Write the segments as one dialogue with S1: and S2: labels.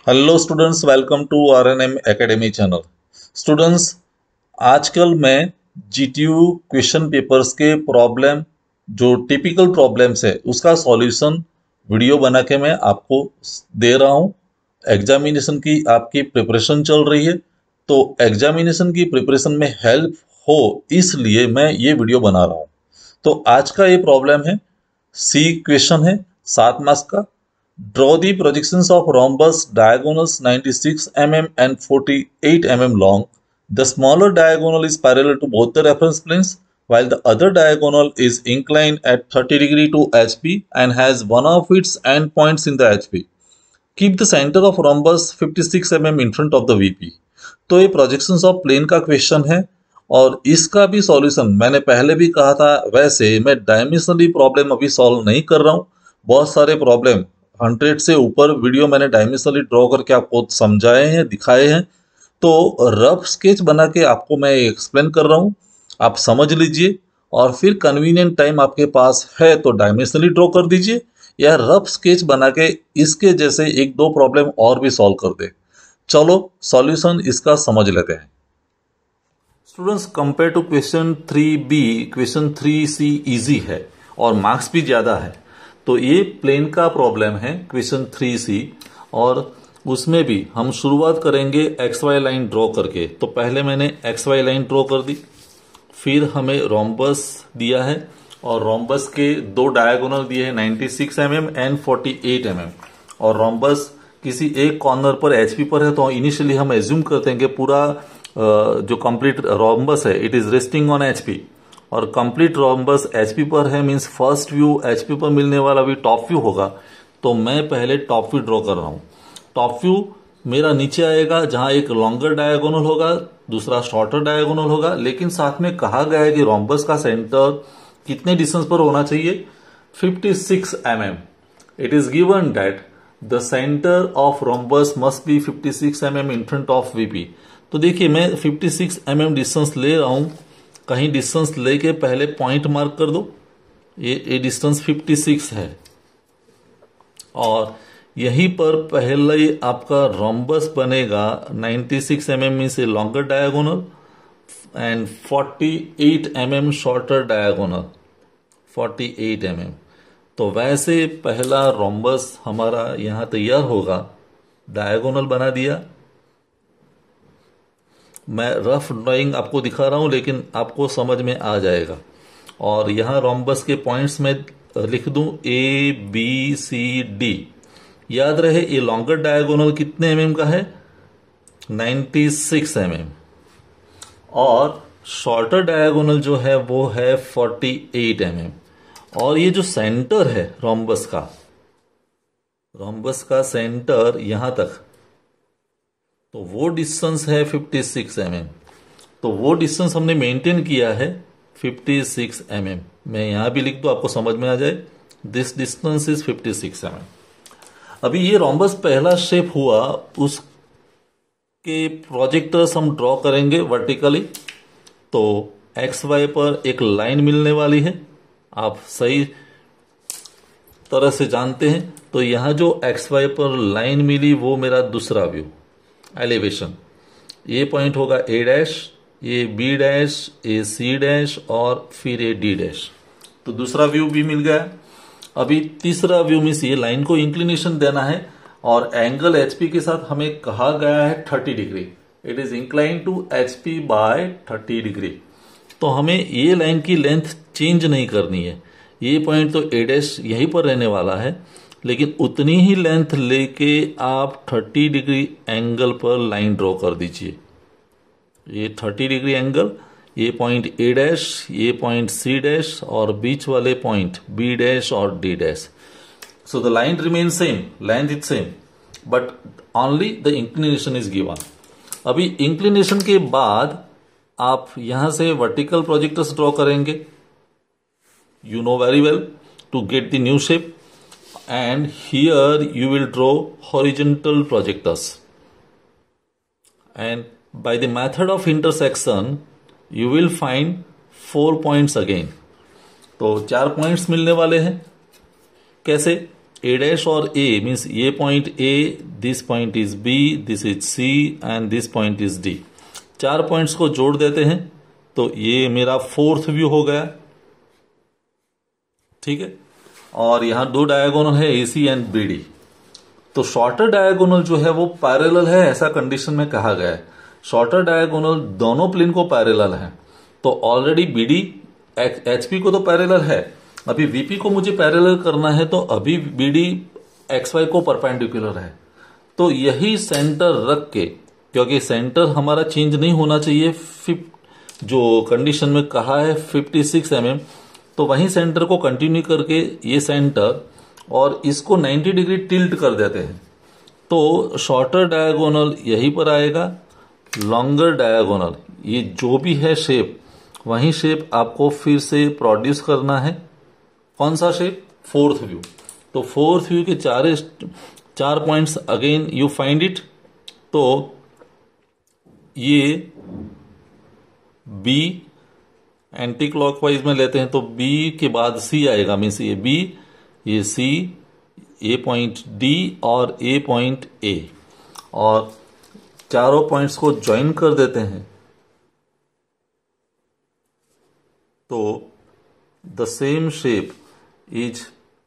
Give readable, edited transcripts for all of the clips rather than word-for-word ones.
S1: Hello students, welcome to RNM academy channel. Students, आजकल मैं GTU question papers के problem, जो टिपिकल प्रॉब्लम्स है उसका सॉल्यूशन वीडियो बना के मैं आपको दे रहा हूँ। एग्जामिनेशन की आपकी प्रिपरेशन चल रही है, तो एग्जामिनेशन की प्रिपरेशन में हेल्प हो इसलिए मैं ये वीडियो बना रहा हूँ। तो आज का ये प्रॉब्लम है, सी क्वेश्चन है 7 मार्क्स का। Draw the projections of rhombus diagonals 96 mm and 48 mm long. The smaller diagonal is parallel to both the reference planes, while the other diagonal is inclined at 30 degree to HP and has one of its endpoints in the HP. Keep the center of rhombus 56 mm in front of the VP. तो ये projections of plane का question है और इसका भी solution मैंने पहले भी कहा था। वैसे मैं डायमेंशनली प्रॉब्लम अभी सॉल्व नहीं कर रहा हूँ। बहुत सारे प्रॉब्लम 100 से ऊपर वीडियो मैंने डायमेंशनली ड्रॉ करके आपको समझाए हैं, दिखाए हैं। तो रफ स्केच बना के आपको मैं एक्सप्लेन कर रहा हूँ, आप समझ लीजिए। और फिर कन्वीनियंट टाइम आपके पास है तो डायमेंशनली ड्रॉ कर दीजिए या रफ स्केच बना के इसके जैसे एक दो प्रॉब्लम और भी सॉल्व कर दे। चलो सॉल्यूशन इसका समझ लेते हैं। Students, compare to question 3B, question 3C easy है और मार्क्स भी ज्यादा है। तो ये प्लेन का प्रॉब्लम है क्वेश्चन 3C, और उसमें भी हम शुरुआत करेंगे XY लाइन ड्रॉ करके। तो पहले मैंने XY लाइन ड्रॉ कर दी, फिर हमें रोम्बस दिया है और रोम्बस के दो डायगोनल दिए हैं 96 mm एंड 48 mm, और रोम्बस किसी एक कॉर्नर पर एचपी पर है। तो इनिशियली हम एज्यूम करते हैं कि पूरा जो कंप्लीट रोम्बस है it is resting on HP, और कंप्लीट रोम्बस एचपी पर है, मींस फर्स्ट व्यू एचपी पर मिलने वाला भी टॉप व्यू होगा। तो मैं पहले टॉप व्यू ड्रॉ कर रहा हूं। टॉप व्यू मेरा नीचे आएगा जहां एक लॉन्गर डायगोनल होगा, दूसरा शॉर्टर डायगोनल होगा, लेकिन साथ में कहा गया है कि रोम्बस का सेंटर कितने डिस्टेंस पर होना चाहिए, 56 mm। It is given that the centre of rhombus must be 56 mm in front of VP. तो देखिए मैं 56 mm डिस्टेंस ले रहा हूं। कहीं डिस्टेंस लेके पहले पॉइंट मार्क कर दो, ये डिस्टेंस 56 है, और यहीं पर पहले आपका रोम्बस बनेगा 96 mm में से longer diagonal and 48 mm shorter diagonal, 48 mm। तो वैसे पहला रोम्बस हमारा यहां तैयार होगा। डायगोनल बना दिया, मैं रफ ड्राइंग आपको दिखा रहा हूं लेकिन आपको समझ में आ जाएगा। और यहां रोम्बस के पॉइंट्स में लिख दूं ABCD। याद रहे ये लॉन्गर डायगोनल कितने mm का है, 96 mm, और शॉर्टर डायगोनल जो है वो है 48 mm। और ये जो सेंटर है रोम्बस का सेंटर यहां तक, तो वो डिस्टेंस है 56 mm। तो वो डिस्टेंस हमने मेंटेन किया है 56 mm। मैं यहां भी लिख दूं आपको समझ में आ जाए, दिस डिस्टेंस इज 56 mm। अभी ये रोम्बस पहला शेप हुआ, उसके प्रोजेक्टर्स हम ड्रॉ करेंगे वर्टिकली। तो XY पर एक लाइन मिलने वाली है, आप सही तरह से जानते हैं। तो यहां जो XY पर लाइन मिली वो मेरा दूसरा व्यू एलिवेशन। ये पॉइंट होगा A', ये B', ये C', और फिर ये D'। तो दूसरा व्यू भी मिल गया। अभी तीसरा व्यू में से ये लाइन को इंक्लिनेशन देना है, और एंगल HP के साथ हमें कहा गया है 30 degree. It is incline to HP by 30 degree. तो हमें ये लाइन की लेंथ चेंज नहीं करनी है। ये पॉइंट तो A' यहीं पर रहने वाला है, लेकिन उतनी ही लेंथ लेके आप 30 डिग्री एंगल पर लाइन ड्रॉ कर दीजिए। ये 30 डिग्री एंगल, ये पॉइंट A', ये पॉइंट C', और बीच वाले पॉइंट B' और D'। So the line remain same, length is same, but only the inclination is given. अभी इंक्लिनेशन के बाद आप यहां से वर्टिकल प्रोजेक्टर्स ड्रॉ करेंगे। You know very well to get the new shape, and here you will draw horizontal projectors, and by the method of intersection you will find 4 points again। तो 4 points मिलने वाले हैं। कैसे, A' और A means ये point A this point is B, this is C and this point is D. 4 points को जोड़ देते हैं तो ये मेरा फोर्थ व्यू हो गया, ठीक है। और यहां 2 डायगोनल है AC एंड BD। तो शॉर्टर डायगोनल जो है वो पैरेलल है, ऐसा कंडीशन में कहा गया है। शॉर्टर डायगोनल दोनों प्लेन को पैरेलल है। तो ऑलरेडी BD HP को तो पैरेलल है, अभी VP को मुझे पैरेलल करना है, तो अभी BD XY को परपेंडिकुलर है। तो यही सेंटर रख के, क्योंकि सेंटर हमारा चेंज नहीं होना चाहिए, जो कंडीशन में कहा है 56 mm, तो वहीं सेंटर को कंटिन्यू करके ये सेंटर और इसको 90 डिग्री टिल्ट कर देते हैं। तो शॉर्टर डायगोनल यहीं पर आएगा, लॉन्गर डायगोनल ये जो भी है शेप, वही शेप आपको फिर से प्रोड्यूस करना है। कौन सा शेप? Fourth view. तो फोर्थ व्यू के 4 points again you find it. तो ये बी एंटी क्लॉकवाइज में लेते हैं तो बी के बाद सी आएगा, मीन्स ये बी, ये सी, ए पॉइंट डी और ए पॉइंट ए, और चारों पॉइंट्स को ज्वाइन कर देते हैं। तो the same shape is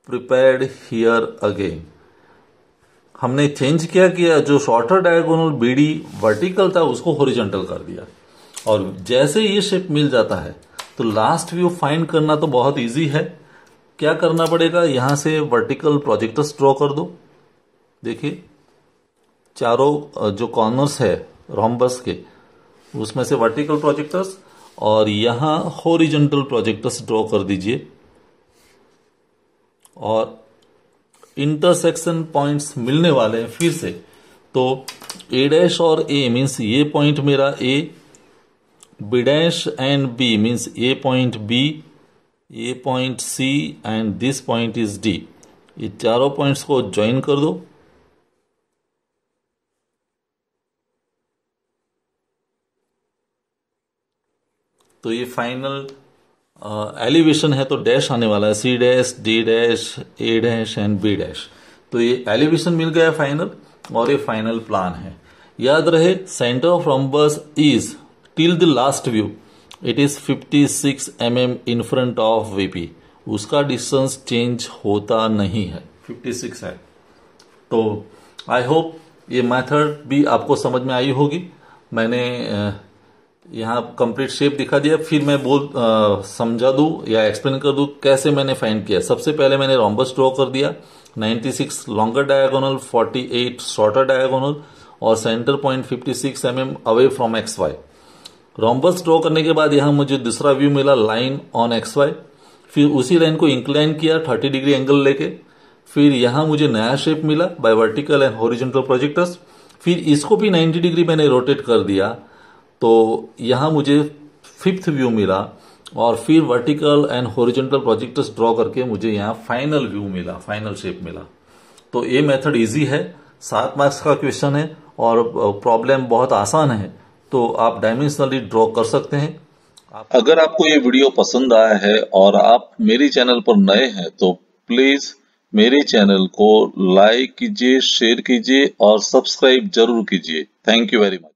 S1: prepared here again. हमने चेंज क्या किया, जो शॉर्टर डायगोनल BD वर्टिकल था उसको हॉरिजॉन्टल कर दिया। और जैसे ये शेप मिल जाता है तो लास्ट व्यू फाइंड करना तो बहुत इजी है। क्या करना पड़ेगा, यहां से वर्टिकल प्रोजेक्टर्स ड्रॉ कर दो। देखिए चारों जो कॉर्नर्स है रोम्बस के, उसमें से वर्टिकल प्रोजेक्टर्स और यहां हॉरिजॉन्टल प्रोजेक्टर्स ड्रॉ कर दीजिए। और इंटरसेक्शन पॉइंट्स मिलने वाले हैं फिर से। तो A' और A मीन्स ये पॉइंट मेरा A, B' and B means A point B, A point C and this point is D। ये चारों पॉइंट्स को ज्वाइन कर दो। तो ये फाइनल एलिवेशन है, तो डैश आने वाला है, C', D', A' and B'। तो ये एलिवेशन मिल गया फाइनल, और ये फाइनल प्लान है। याद रहे, centre of rhombus is till the last view it is 56 mm in front of VP। उसका डिस्टेंस चेंज होता नहीं है, 56 है। तो आई होप ये मेथड भी आपको समझ में आई होगी। मैंने यहाँ कंप्लीट शेप दिखा दिया, फिर मैं समझा दूं या एक्सप्लेन कर दूं कैसे मैंने फाइंड किया। सबसे पहले मैंने रोम्बस ड्रॉ कर दिया, 96 लॉन्गर डायगोनल, 48 शॉर्टर डायगोनल और centre point 56 mm away from XY। Rhombus draw करने के बाद यहाँ मुझे दूसरा व्यू मिला, लाइन ऑन XY। फिर उसी लाइन को इंक्लाइन किया 30 डिग्री एंगल लेके। फिर यहाँ मुझे नया शेप मिला bye vertical and horizontal projectors. फिर इसको भी 90 डिग्री मैंने रोटेट कर दिया, तो यहाँ मुझे 5th व्यू मिला। और फिर vertical and horizontal projectors draw करके मुझे यहाँ फाइनल व्यू मिला, फाइनल शेप मिला। तो ये मेथड इजी है, 7 मार्क्स का क्वेश्चन है और प्रॉब्लम बहुत आसान है, तो आप डायमेंशनली ड्रॉ कर सकते हैं।
S2: अगर आपको ये वीडियो पसंद आया है और आप मेरे चैनल पर नए हैं तो प्लीज मेरे चैनल को लाइक कीजिए, शेयर कीजिए और सब्सक्राइब जरूर कीजिए। Thank you very much.